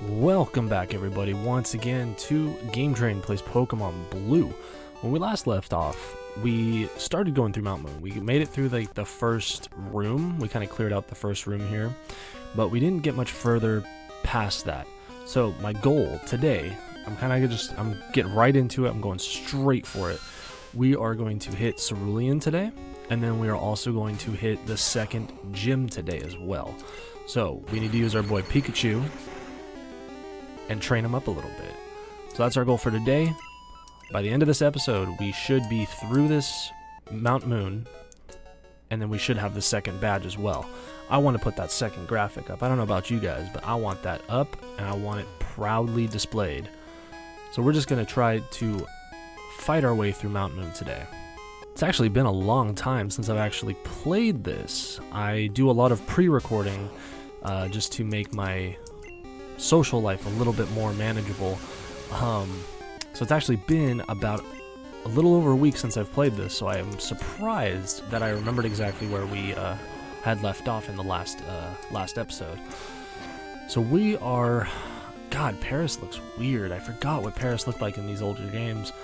Welcome back, everybody, once again to Game Train Plays Pokemon Blue. When we last left off, we started going through Mount Moon. We made it through like the first room. We kind of cleared out the first room here, but we didn't get much further past that. So my goal today, I'm getting right into it. I'm going straight for it. We are going to hit Cerulean today, and then we are also going to hit the second gym today as well. So we need to use our boy Pikachu and train him up a little bit. So that's our goal for today. By the end of this episode, we should be through this Mount Moon, and then we should have the second badge as well. I want to put that second graphic up. I don't know about you guys, but I want that up, and I want it proudly displayed. So we're just going to try to fight our way through Mount Moon today. It's actually been a long time since I've actually played this. I do a lot of pre-recording just to make my social life a little bit more manageable. So it's actually been about a little over a week since I've played this, so I am surprised that I remembered exactly where we had left off in the last episode. So we are... God, Paris looks weird. I forgot what Paris looked like in these older games.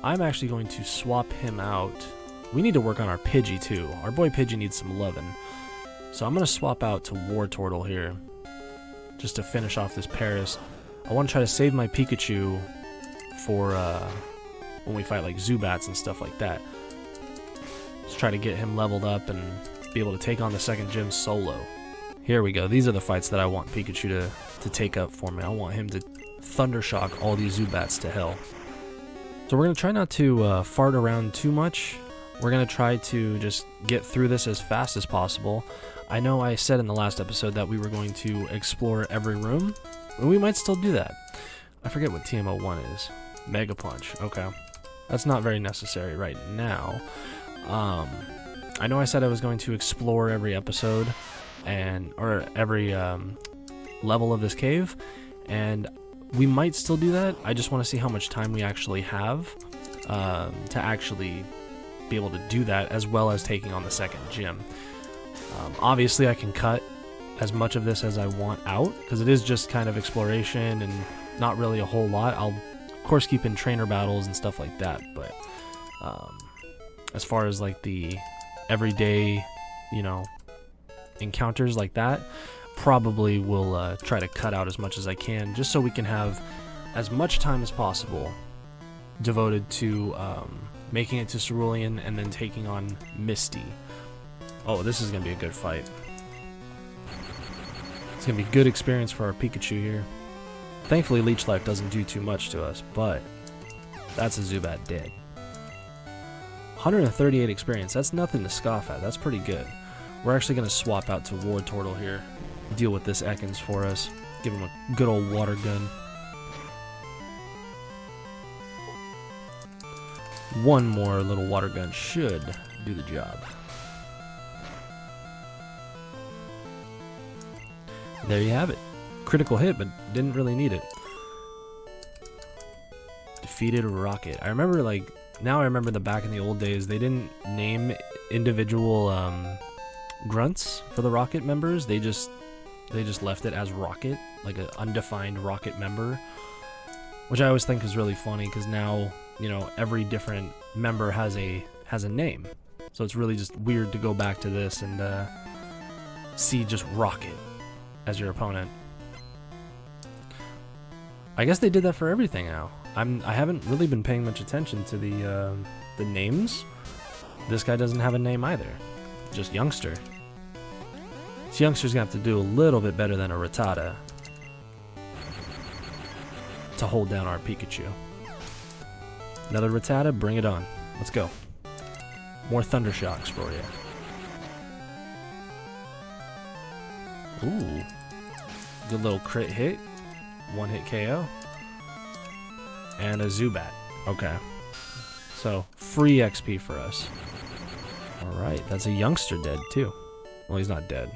I'm actually going to swap him out. We need to work on our Pidgey too. Our boy Pidgey needs some lovin'. So I'm going to swap out to Wartortle here, just to finish off this Paris. I want to try to save my Pikachu for when we fight like Zubats and stuff like that. Let's try to get him leveled up and be able to take on the second gym solo. Here we go. These are the fights that I want Pikachu to take up for me. I want him to Thundershock all these Zubats to hell. So we're going to try not to fart around too much. We're going to try to just get through this as fast as possible. I know I said in the last episode that we were going to explore every room, and we might still do that. I forget what TM01 is. Mega Punch. Okay. That's not very necessary right now. I know I said I was going to explore every episode or every level of this cave, and we might still do that. I just want to see how much time we actually have to actually be able to do that, as well as taking on the second gym. Obviously, I can cut as much of this as I want out, because it is just kind of exploration and not really a whole lot. I'll, of course, keep in trainer battles and stuff like that, but as far as like the everyday, encounters like that, probably will try to cut out as much as I can, just so we can have as much time as possible devoted to making it to Cerulean and then taking on Misty. Oh, this is going to be a good fight. It's going to be a good experience for our Pikachu here. Thankfully, Leech Life doesn't do too much to us, but that's a Zubat dead. 138 experience, that's nothing to scoff at. That's pretty good. We're actually going to swap out to Wartortle here. Deal with this Ekans for us. Give him a good old water gun. One more little water gun should do the job. There you have it. Critical hit, but didn't really need it. Defeated Rocket. I remember, now I remember the back in the old days, they didn't name individual grunts for the Rocket members. They just left it as Rocket, like an undefined Rocket member, which I always think is really funny, because now, every different member has a name. So it's really just weird to go back to this and see just Rocket as your opponent. I guess they did that for everything now. I haven't really been paying much attention to the names. This guy doesn't have a name either. Just Youngster. This Youngster's gonna have to do a little bit better than a Rattata to hold down our Pikachu. Another Rattata, bring it on. Let's go. More Thunder Shocks for you. Ooh. Good little crit hit. One hit KO. And a Zubat. Okay. So, free XP for us. Alright, that's a Youngster dead too. Well, he's not dead.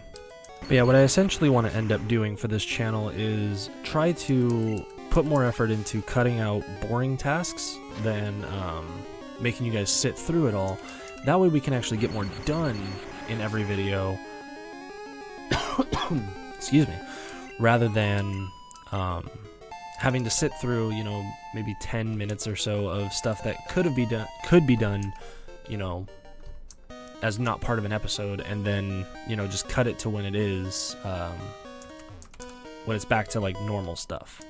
But yeah, what I essentially want to end up doing for this channel is try to put more effort into cutting out boring tasks than making you guys sit through it all. That way we can actually get more done in every video. Excuse me. Rather than having to sit through, you know, maybe 10 minutes or so of stuff that could be done, you know, as not part of an episode, and then, you know, just cut it to when it is, when it's back to like normal stuff.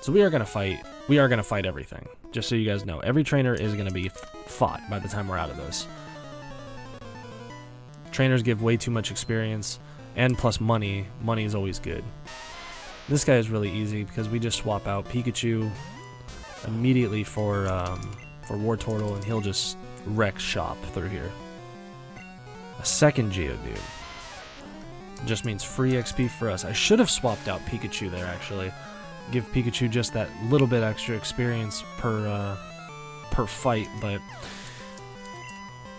So we are gonna fight everything. Just so you guys know, every trainer is gonna be fought by the time we're out of this. Trainers give way too much experience, and plus money. Money is always good. This guy is really easy because we just swap out Pikachu immediately for Wartortle, and he'll just wreck shop through here. A second Geodude just means free XP for us. I should have swapped out Pikachu there, actually. Give Pikachu just that little bit extra experience per fight, but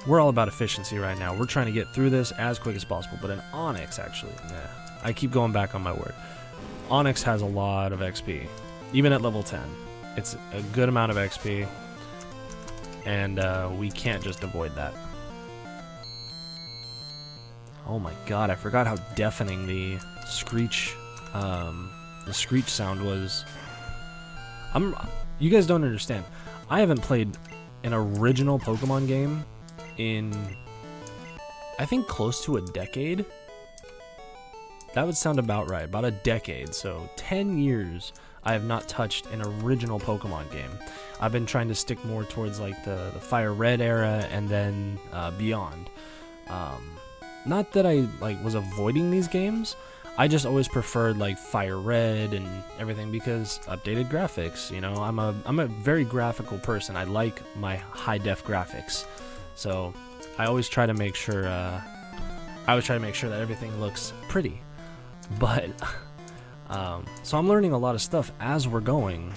we're all about efficiency right now. We're trying to get through this as quick as possible, but an Onix, actually, nah. I keep going back on my word. Onix has a lot of XP, even at level 10. It's a good amount of XP, and we can't just avoid that. Oh my god, I forgot how deafening the screech sound was. You guys don't understand. I haven't played an original Pokemon game in, I think, close to a decade. That would sound about right, about a decade. So 10 years I have not touched an original Pokemon game. I've been trying to stick more towards like the Fire Red era and then beyond. Not that I like was avoiding these games. I just always preferred like Fire Red and everything because updated graphics. You know, I'm a very graphical person. I like my high def graphics, so I always try to make sure. That everything looks pretty. But so I'm learning a lot of stuff as we're going.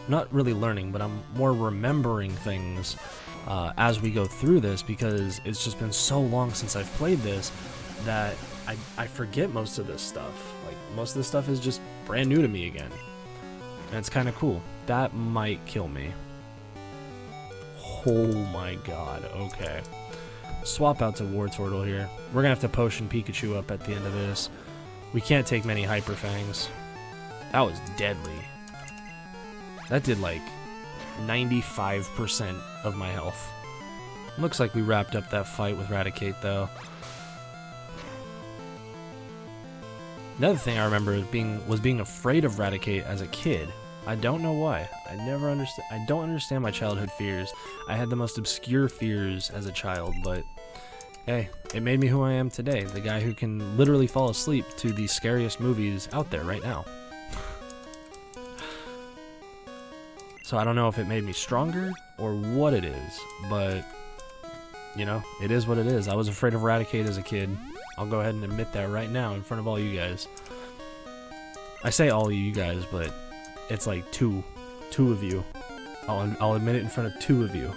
Not really learning, but I'm more remembering things as we go through this because it's just been so long since I've played this that I forget most of this stuff. Like, most of this stuff is just brand new to me again. And it's kind of cool. That might kill me. Oh my god, okay. Swap out to Wartortle here. We're gonna have to potion Pikachu up at the end of this. We can't take many Hyper Fangs. That was deadly. That did like 95% of my health. Looks like we wrapped up that fight with Raticate though. Another thing I remember was being afraid of Raticate as a kid. I don't know why. I don't understand my childhood fears. I had the most obscure fears as a child, but hey, it made me who I am today. The guy who can literally fall asleep to the scariest movies out there right now. So I don't know if it made me stronger or what it is, but you know, it is what it is. I was afraid of Raticate as a kid. I'll go ahead and admit that right now in front of all you guys. I say all you guys, but it's like two of you. I'll admit it in front of two of you.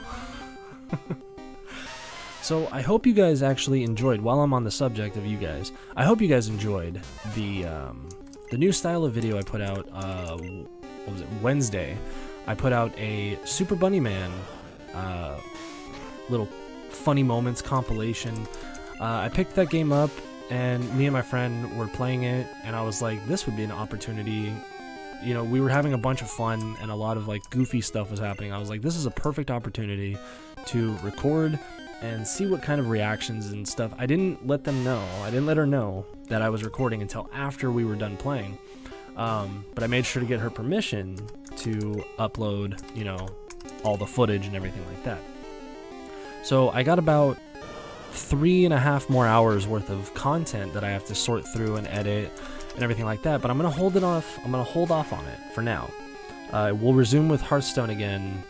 So I hope you guys actually enjoyed, while I'm on the subject of you guys, I hope you guys enjoyed the new style of video I put out, what was it, Wednesday. I put out a Super Bunny Man little funny moments compilation. I picked that game up, and me and my friend were playing it, and I was like, this would be an opportunity. You know, we were having a bunch of fun, and a lot of like goofy stuff was happening. I was like, this is a perfect opportunity to record and see what kind of reactions and stuff. I didn't let her know that I was recording until after we were done playing. But I made sure to get her permission to upload, you know, all the footage and everything like that. So I got about 3.5 more hours worth of content that I have to sort through and edit and everything like that, but I'm gonna hold off on it for now. We'll resume with Hearthstone again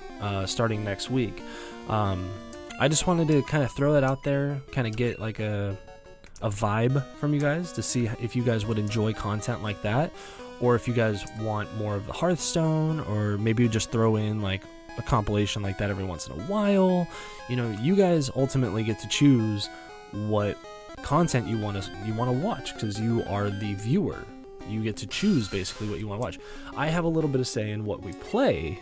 starting next week. I just wanted to kind of throw that out there, kind of get like a vibe from you guys to see if you guys would enjoy content like that, or if you guys want more of the Hearthstone, or maybe just throw in like a compilation like that every once in a while. You know, you guys ultimately get to choose what content you want to watch, because you are the viewer. You get to choose basically what you want to watch. I have a little bit of say in what we play,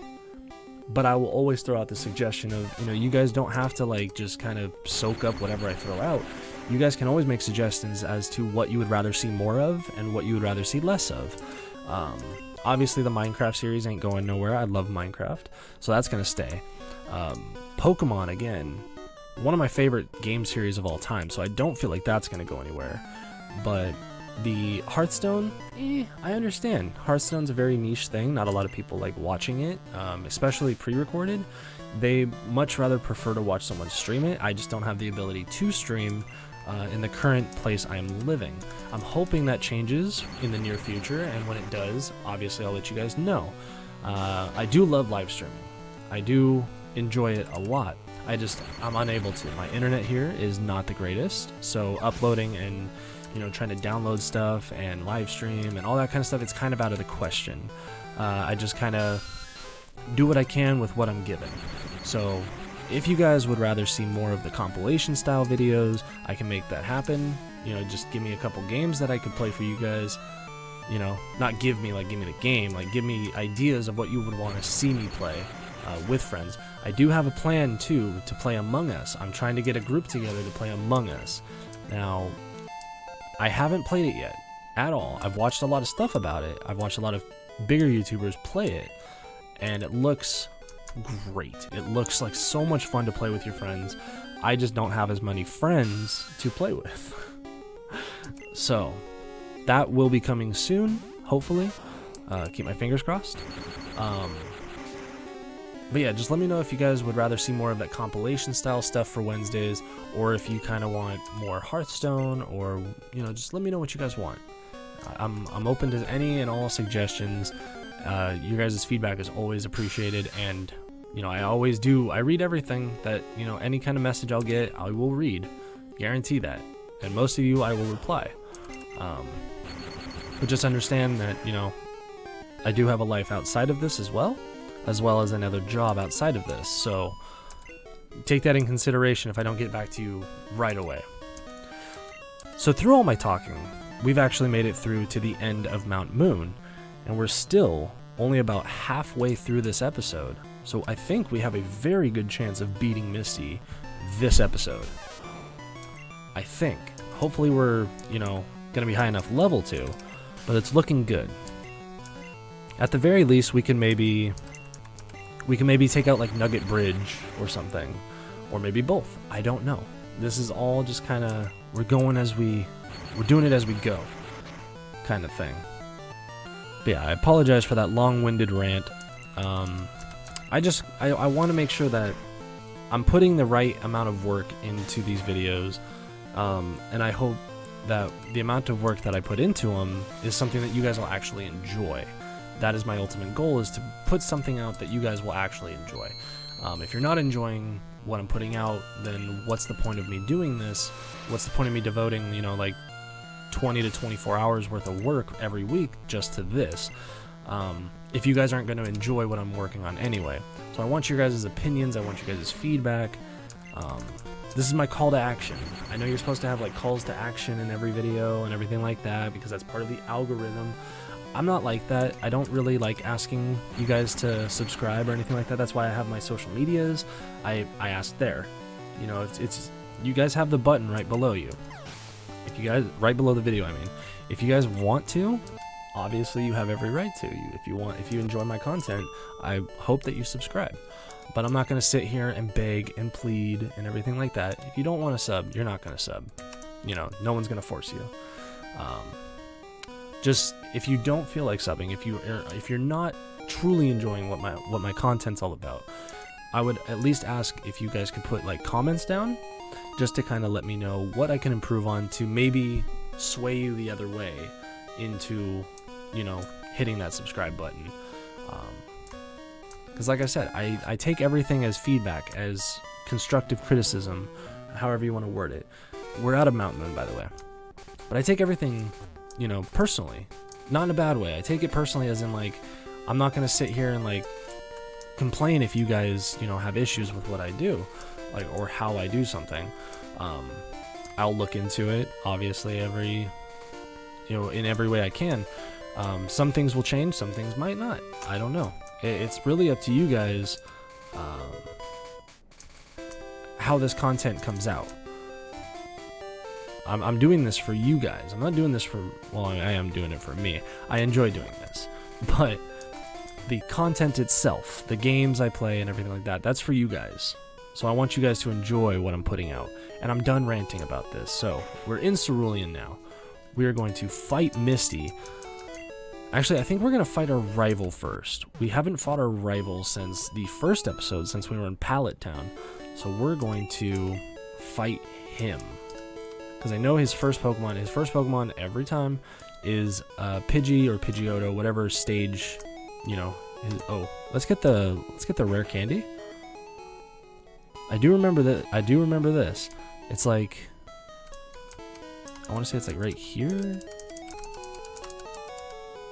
but I will always throw out the suggestion of, you know, you guys don't have to like just kind of soak up whatever I throw out. you guys can always make suggestions as to what you would rather see more of and what you would rather see less of. Obviously, the Minecraft series ain't going nowhere. I love Minecraft, so that's going to stay. Pokemon, again, one of my favorite game series of all time, so I don't feel like that's going to go anywhere. But the Hearthstone, I understand. Hearthstone's a very niche thing. Not a lot of people like watching it, especially pre-recorded. They much rather prefer to watch someone stream it. I just don't have the ability to stream in the current place I am living. I'm hoping that changes in the near future, and when it does, obviously I'll let you guys know. I do love live streaming. I do enjoy it a lot. I'm unable to. My internet here is not the greatest, so uploading and trying to download stuff and live stream and all that kind of stuff, it's kind of out of the question. I just kind of do what I can with what I'm given. So if you guys would rather see more of the compilation style videos, I can make that happen. Just give me a couple games that I could play for you guys. Not give me the game, like give me ideas of what you would want to see me play with friends. I do have a plan too to play Among Us. I'm trying to get a group together to play Among Us. Now, I haven't played it yet at all. I've watched a lot of stuff about it. I've watched a lot of bigger YouTubers play it, and it looks great. It looks like so much fun to play with your friends. I just don't have as many friends to play with. So that will be coming soon, hopefully. Keep my fingers crossed. But yeah, just let me know if you guys would rather see more of that compilation style stuff for Wednesdays, or if you kind of want more Hearthstone, or just let me know what you guys want. I'm open to any and all suggestions. Your guys' feedback is always appreciated, and I read everything that any kind of message I'll get, I will read, guarantee that, and most of you I will reply. But just understand that I do have a life outside of this as well as another job outside of this, so take that in consideration if I don't get back to you right away. So through all my talking, we've actually made it through to the end of Mount Moon, and we're still only about halfway through this episode, so I think we have a very good chance of beating Misty this episode. I think. Hopefully we're, gonna be high enough level to, but it's looking good. At the very least, we can maybe take out like Nugget Bridge or something, or maybe both. I don't know. This is all just kind of, we're doing it as we go kind of thing. But yeah, I apologize for that long-winded rant. I want to make sure that I'm putting the right amount of work into these videos, and I hope that the amount of work that I put into them is something that you guys will actually enjoy. That is my ultimate goal, is to put something out that you guys will actually enjoy. If you're not enjoying what I'm putting out, then what's the point of me doing this? What's the point of me devoting, 20 to 24 hours worth of work every week just to this? If you guys aren't going to enjoy what I'm working on anyway. So I want your guys' opinions, I want your guys' feedback. This is my call to action. I know you're supposed to have like calls to action in every video and everything like that, because that's part of the algorithm. I'm not like that. I don't really like asking you guys to subscribe or anything like that. That's why I have my social medias. I ask there. It's you guys have the button right below you. If you guys, right below the video, I mean. If you guys want to, obviously you have every right to. If you enjoy my content, I hope that you subscribe. But I'm not going to sit here and beg and plead and everything like that. If you don't want to sub, you're not going to sub. No one's going to force you. Just if you don't feel like subbing, if you're not truly enjoying what my content's all about, I would at least ask if you guys could put like comments down, just to kind of let me know what I can improve on to maybe sway you the other way into, hitting that subscribe button. Because like I said, I take everything as feedback, as constructive criticism, however you want to word it. We're out of Mount Moon, by the way. But I take everything, personally. Not in a bad way. I take it personally as in, like, I'm not going to sit here and, like, complain if you guys, have issues with what I do, like, or how I do something. I'll look into it, obviously, in every way I can. Some things will change, some things might not. I don't know. It's really up to you guys how this content comes out. I'm doing this for you guys. I'm not doing this for, well, I am doing it for me. I enjoy doing this. But the content itself, the games I play and everything like that, that's for you guys. So I want you guys to enjoy what I'm putting out. And I'm done ranting about this. So we're in Cerulean now. We are going to fight Misty. Actually, I think we're going to fight our rival first. We haven't fought our rival since the first episode, since we were in Pallet Town. So we're going to fight him. Because I know his first Pokemon every time is Pidgey or Pidgeotto, whatever stage, you know. Oh, let's get the rare candy. I do remember this. It's like, I want to say it's like right here.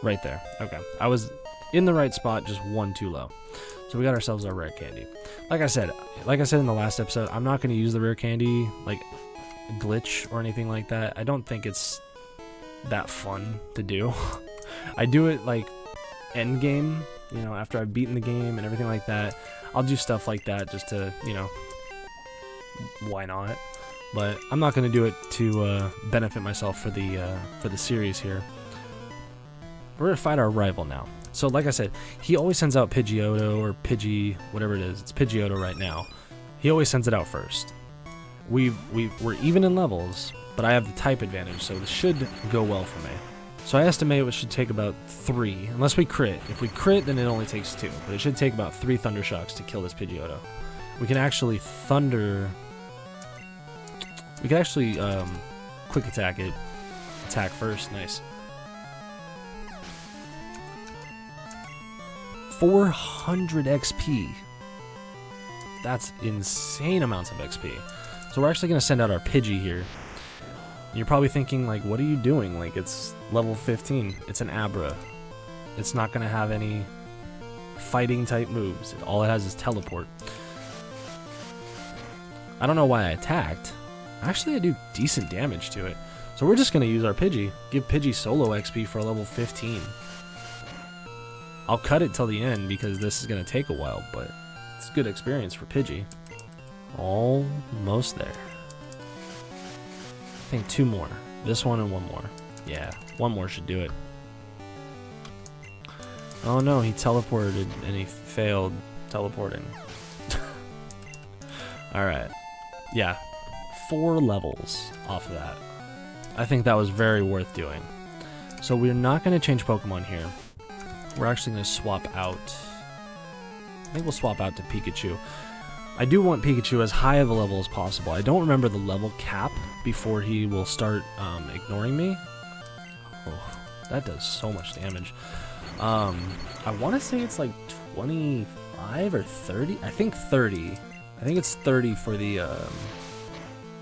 Right there. Okay. I was in the right spot, just one too low. So we got ourselves our rare candy. Like I said in the last episode, I'm not going to use the rare candy like glitch or anything like that. I don't think it's that fun to do. I do it like end game, you know, after I've beaten the game and everything like that. I'll do stuff like that just to, you know, why not? But I'm not going to do it to benefit myself for the series here. We're going to fight our rival now. So like I said, he always sends out Pidgeotto or Pidgey, whatever it is. It's Pidgeotto right now. He always sends it out first. We're even in levels, but I have the type advantage, so this should go well for me. So I estimate it should take about 3, unless we crit. If we crit, then it only takes 2, but it should take about 3 Thunder Shocks to kill this Pidgeotto. We can actually quick attack it. Attack first, nice. 400 XP. That's insane amounts of XP. So we're actually going to send out our Pidgey here. You're probably thinking, like, what are you doing? Like, it's level 15. It's an Abra. It's not going to have any fighting type moves. All it has is teleport. I don't know why I attacked. Actually, I do decent damage to it. So we're just going to use our Pidgey. Give Pidgey solo XP for a level 15. I'll cut it till the end because this is going to take a while, but it's good experience for Pidgey. Almost there. I think 2 more. This one and 1 more. Yeah, 1 more should do it. Oh no, he teleported and he failed teleporting. Alright. Yeah, 4 levels off of that. I think that was very worth doing. So we're not going to change Pokemon here. We're actually going to swap out. I think we'll swap out to Pikachu. I do want Pikachu as high of a level as possible. I don't remember the level cap before he will start ignoring me. Oh, that does so much damage. I want to say it's like 25 or 30. I think 30. I think it's 30 for the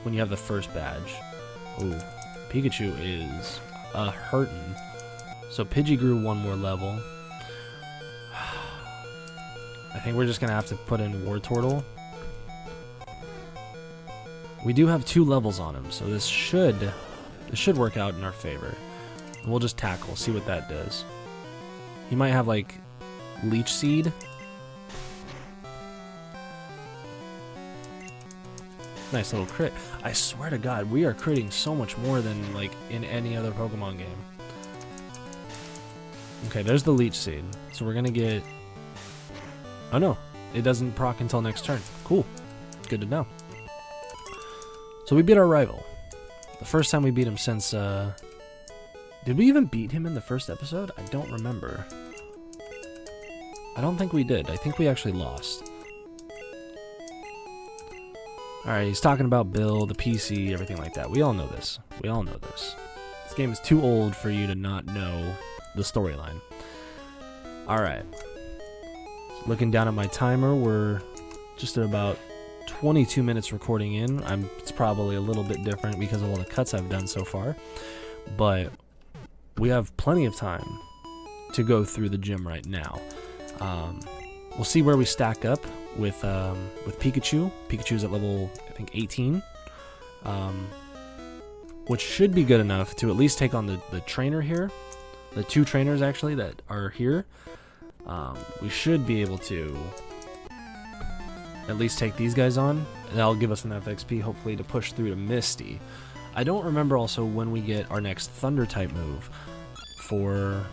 when you have the first badge. Ooh, Pikachu is hurtin'. So Pidgey grew 1 more level. I think we're just gonna have to put in Wartortle. We do have 2 levels on him, so this should work out in our favor. We'll just tackle, see what that does. He might have like Leech Seed. Nice little crit. I swear to God, we are critting so much more than like in any other Pokemon game. Okay, there's the Leech Seed. So we're gonna get. Oh no, it doesn't proc until next turn. Cool, good to know. So we beat our rival. The first time we beat him since, did we even beat him in the first episode? I don't remember. I don't think we did. I think we actually lost. Alright, he's talking about Bill, the PC, everything like that. We all know this. We all know this. This game is too old for you to not know the storyline. Alright. Looking down at my timer, we're just at about 22 minutes recording in. It's probably a little bit different because of all the cuts I've done so far. But we have plenty of time to go through the gym right now. We'll see where we stack up with Pikachu. Pikachu's at level, I think, 18. Which should be good enough to at least take on the trainer here. The 2 trainers, actually, that are here. We should be able to at least take these guys on, and that'll give us enough XP, hopefully, to push through to Misty. I don't remember also when we get our next Thunder type move for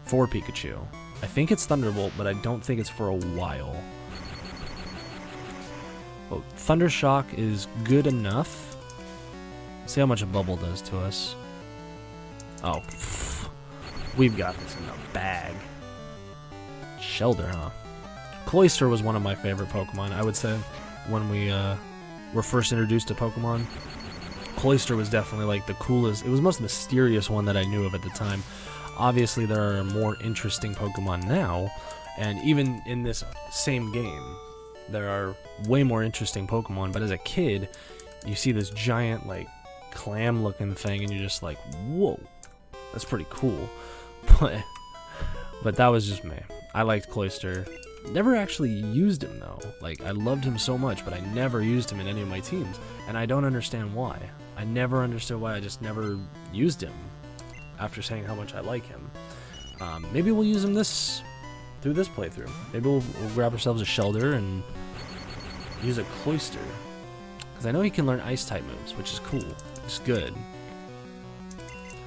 Pikachu. I think it's Thunderbolt, but I don't think it's for a while. Oh, Thunder Shock is good enough. Let's see how much a bubble does to us. Oh, we've got this in the bag. Shelter, huh? Cloyster was one of my favorite Pokemon, I would say, when we were first introduced to Pokemon. Cloyster was definitely like the coolest. It was the most mysterious one that I knew of at the time. Obviously, there are more interesting Pokemon now, and even in this same game, there are way more interesting Pokemon. But as a kid, you see this giant, like, clam-looking thing, and you're just like, whoa, that's pretty cool. But that was just me. I liked Cloyster. Never actually used him, though. Like, I loved him so much, but I never used him in any of my teams, and I don't understand why. I never understood why I just never used him after saying how much I like him. Maybe we'll use him through this playthrough. Maybe we'll grab ourselves a Shelter and use a Cloyster. Because I know he can learn Ice-type moves, which is cool. It's good.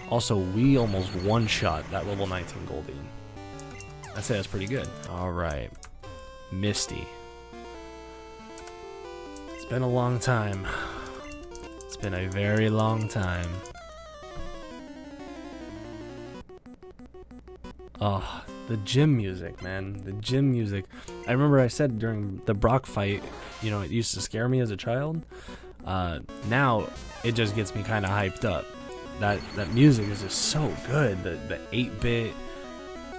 Also, we almost one-shot that level 19 Goldeen. I'd say that's pretty good. Alright. Misty. It's been a long time. It's been a very long time. Oh, the gym music, man. The gym music. I remember I said during the Brock fight, you know, it used to scare me as a child. Now, it just gets me kind of hyped up. That music is just so good. The 8-bit,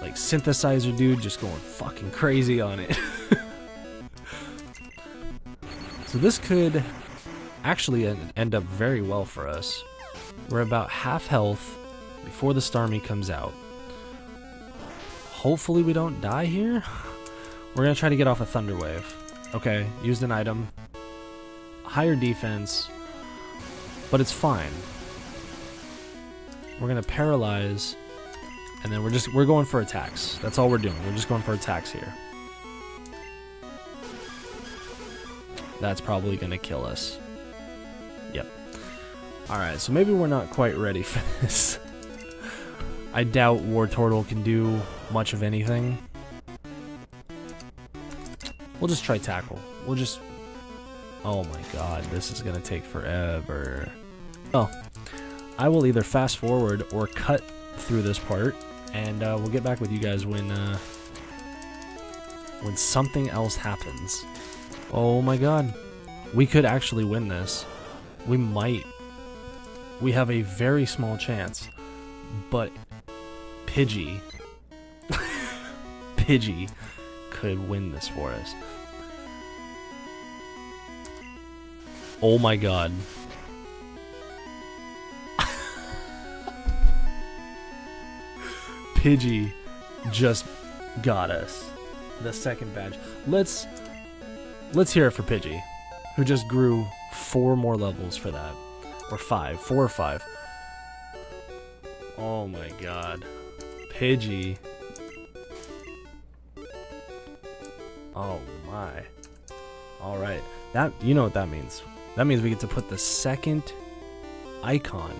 like, synthesizer dude just going fucking crazy on it. So this could actually end up very well for us. We're about half health before the Starmie comes out. Hopefully we don't die here. We're going to try to get off a Thunder Wave. Okay, used an item. Higher defense, but it's fine. We're going to paralyze, and then we're going for attacks. That's all we're doing. We're just going for attacks here. That's probably going to kill us. Yep. Alright, so maybe we're not quite ready for this. I doubt Wartortle can do much of anything. We'll just try Tackle. We'll just... Oh my god, this is going to take forever. Oh. I will either fast forward or cut through this part, and we'll get back with you guys when something else happens. Oh my god. We could actually win this. We might. We have a very small chance. But Pidgey Pidgey could win this for us. Oh my god. Pidgey just got us the second badge. Let's hear it for Pidgey, who just grew 4 more levels for that. Or 5. 4 or 5. Oh my god. Pidgey. Oh my. Alright. That, you know what that means. That means we get to put the second icon,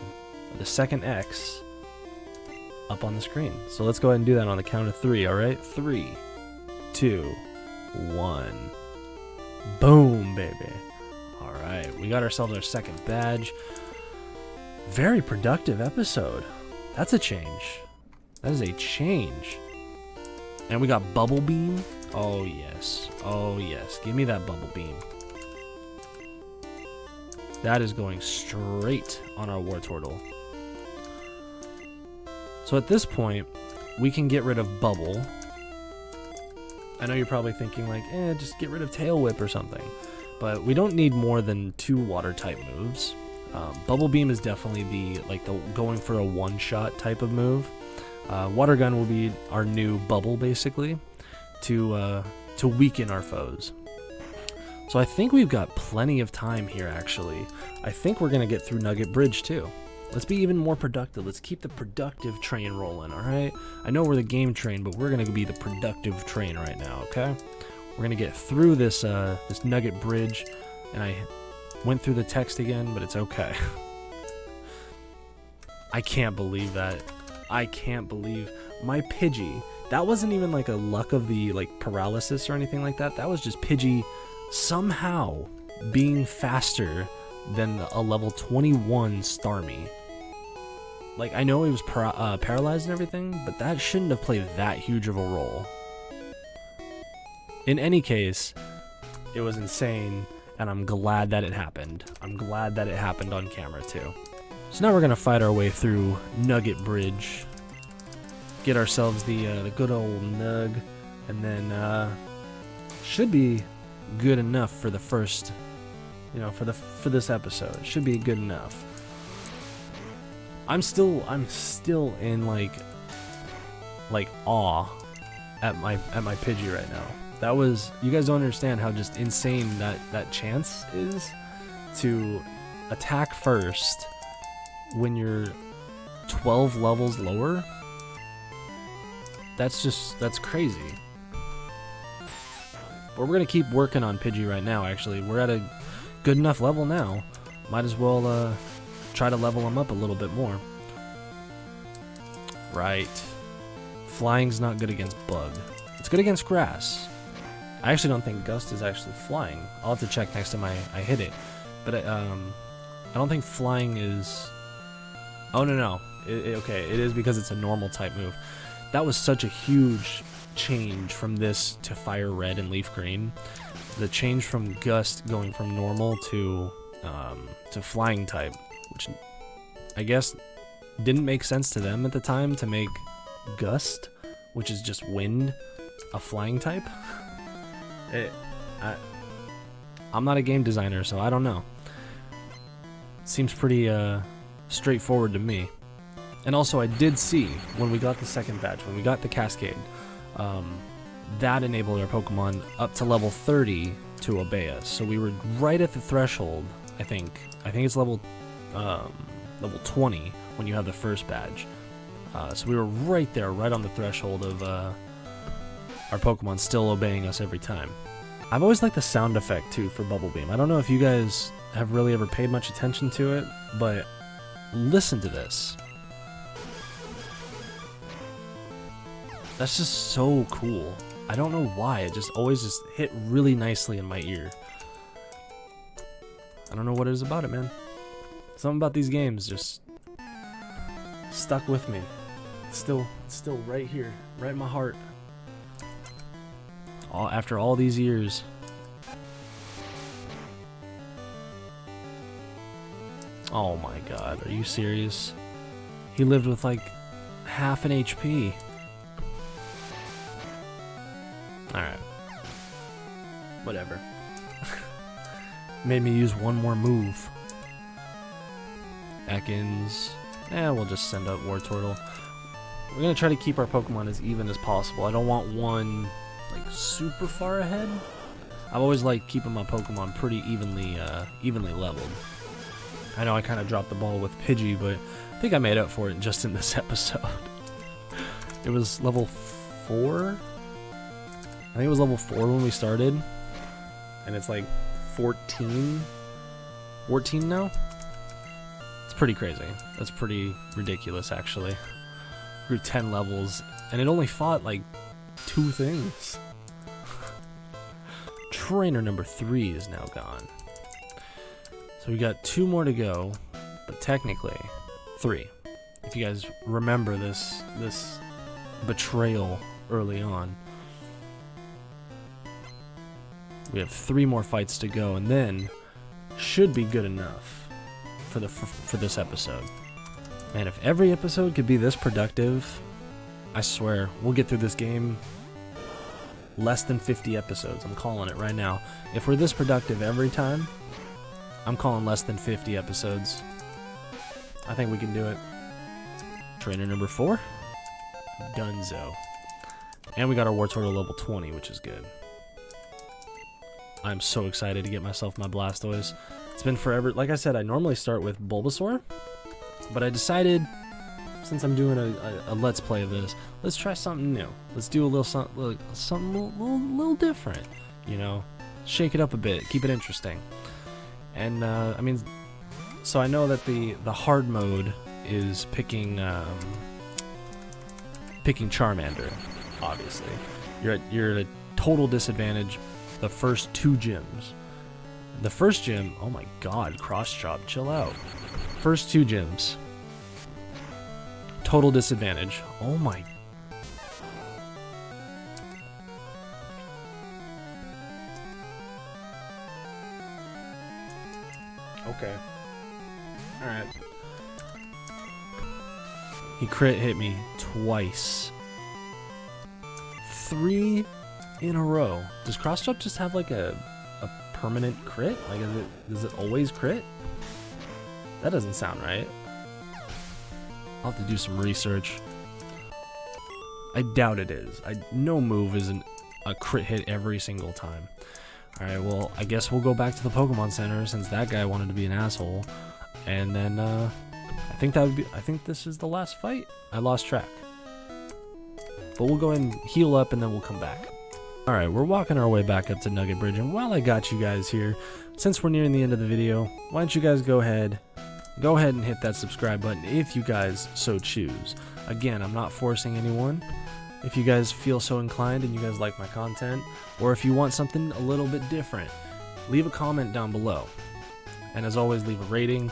or the second X, up on the screen. So let's go ahead and do that on the count of 3, alright? 3, 2, 1. Boom, baby. Alright, we got ourselves our second badge. Very productive episode. That's a change. That is a change. And we got Bubble Beam. Oh, yes. Oh, yes. Give me that Bubble Beam. That is going straight on our Wartortle. So at this point, we can get rid of Bubble. I know you're probably thinking like, just get rid of Tail Whip or something. But we don't need more than 2 water type moves. Bubble Beam is definitely the going for a one-shot type of move. Water Gun will be our new bubble, basically, to weaken our foes. So I think we've got plenty of time here, actually. I think we're going to get through Nugget Bridge, too. Let's be even more productive. Let's keep the productive train rolling, alright? I know we're the game train, but we're going to be the productive train right now, okay? We're going to get through this this Nugget Bridge, and I went through the text again, but it's okay. I can't believe that. I can't believe my Pidgey. That wasn't even like a luck of the like paralysis or anything like that. That was just Pidgey somehow being faster than a level 21 Starmie. Like, I know he was paralyzed and everything, but that shouldn't have played that huge of a role. In any case, it was insane, and I'm glad that it happened. I'm glad that it happened on camera, too. So now we're going to fight our way through Nugget Bridge. Get ourselves the good old Nug, and then should be good enough for the first, you know, for this episode. It should be good enough. I'm still in like awe at my Pidgey right now. That was, you guys don't understand how just insane that chance is to attack first when you're 12 levels lower. That's crazy. But we're gonna keep working on Pidgey right now. Actually, we're at a good enough level now. Might as well try to level him up a little bit more. Right. Flying's not good against Bug. It's good against Grass. I actually don't think Gust is actually flying. I'll have to check next time I hit it. But I don't think flying is... Oh, no. Okay, it is because it's a normal type move. That was such a huge change from this to Fire Red and Leaf Green. The change from Gust going from normal to flying type, which I guess didn't make sense to them at the time to make Gust, which is just wind, a flying type. I'm not a game designer, so I don't know. Seems pretty straightforward to me. And also, I did see when we got the second badge, when we got the Cascade, that enabled our Pokemon up to level 30 to obey us. So we were right at the threshold. I think it's level 20 when you have the first badge. So we were right there, right on the threshold of our Pokemon still obeying us every time. I've always liked the sound effect too for Bubble Beam. I don't know if you guys have really ever paid much attention to it, but listen to this. That's just so cool. I don't know why, it just always just hit really nicely in my ear. I don't know what it is about it, man. Something about these games just stuck with me. It's still right here, right in my heart. After all these years. Oh my god, are you serious? He lived with like half an HP. Alright. Whatever. Made me use one more move. Ekans. We'll just send up Wartortle. We're gonna try to keep our Pokemon as even as possible. I don't want one like super far ahead. I've always liked keeping my Pokemon pretty evenly leveled. I know I kind of dropped the ball with Pidgey, but I think I made up for it just in this episode. It was level 4? I think it was level 4 when we started, and it's like 14 now? It's pretty crazy. That's pretty ridiculous, actually. Grew 10 levels, and it only fought like 2 things. Trainer number 3 is now gone. So we got 2 more to go, but technically 3. If you guys remember this betrayal early on. We have 3 more fights to go, and then should be good enough for this episode. Man, if every episode could be this productive, I swear we'll get through this game less than 50 episodes. I'm calling it right now. If we're this productive every time, I'm calling less than 50 episodes. I think we can do it. Trainer number 4, Dunzo, and we got our Wartortle level 20, which is good. I'm so excited to get myself my Blastoise. It's been forever. Like I said, I normally start with Bulbasaur, but I decided, since I'm doing a Let's Play of this, let's try something new. Let's do a little something a little different, you know? Shake it up a bit, keep it interesting. And, I mean, so I know that the hard mode is picking picking Charmander. Obviously, you're at a total disadvantage the first 2 gyms. The first gym, oh my god, cross chop, chill out. First 2 gyms, total disadvantage. Oh my. Okay. Alright. He crit hit me twice. 3 in a row. Does cross chop just have like a permanent crit? Like, does it always crit? That doesn't sound right. I'll have to do some research. I doubt it is. No move isn't a crit hit every single time. Alright, well, I guess we'll go back to the Pokemon Center since that guy wanted to be an asshole. And then, I think this is the last fight. I lost track. But we'll go ahead and heal up and then we'll come back. Alright, we're walking our way back up to Nugget Bridge, and while I got you guys here, since we're nearing the end of the video, why don't you guys go ahead and hit that subscribe button if you guys so choose. Again, I'm not forcing anyone. If you guys feel so inclined and you guys like my content, or if you want something a little bit different, leave a comment down below. And as always, leave a rating,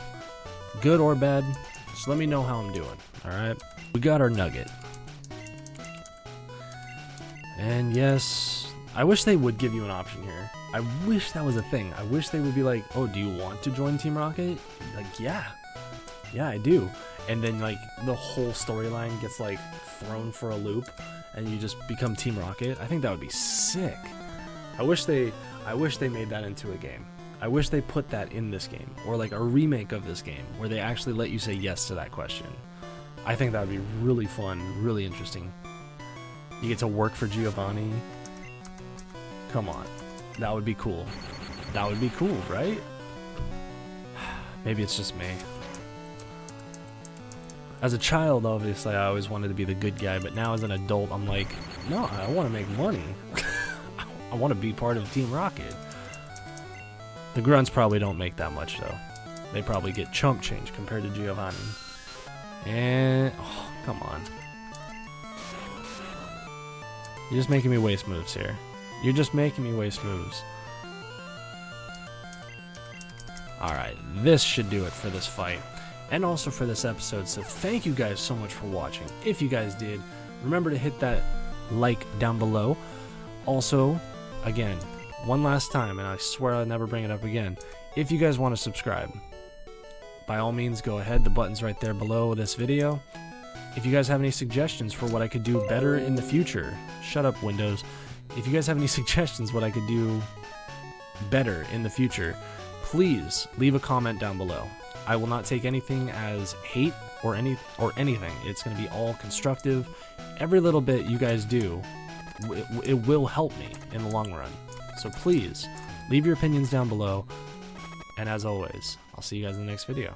good or bad, just let me know how I'm doing, alright? We got our Nugget. And yes, I wish they would give you an option here. I wish that was a thing. I wish they would be like, oh, do you want to join Team Rocket? Like, yeah, I do. And then like the whole storyline gets like thrown for a loop and you just become Team Rocket. I think that would be sick. I wish they made that into a game. I wish they put that in this game, or like a remake of this game where they actually let you say yes to that question. I think that would be really fun, really interesting. You get to work for Giovanni. Come on. That would be cool. That would be cool, right? Maybe it's just me. As a child, obviously, I always wanted to be the good guy, but now as an adult, I'm like, no, I want to make money. I want to be part of Team Rocket. The grunts probably don't make that much, though. They probably get chump change compared to Giovanni. And, oh, come on. You're just making me waste moves here. You're just making me waste moves. Alright, this should do it for this fight. And also for this episode, so thank you guys so much for watching. If you guys did, remember to hit that like down below. Also, again, one last time, and I swear I'll never bring it up again, if you guys want to subscribe, by all means go ahead, the button's right there below this video. If you guys have any suggestions for what I could do better in the future, shut up Windows. If you guys have any suggestions what I could do better in the future, please leave a comment down below. I will not take anything as hate or anything. It's going to be all constructive. Every little bit you guys do, it will help me in the long run. So please leave your opinions down below. And as always, I'll see you guys in the next video.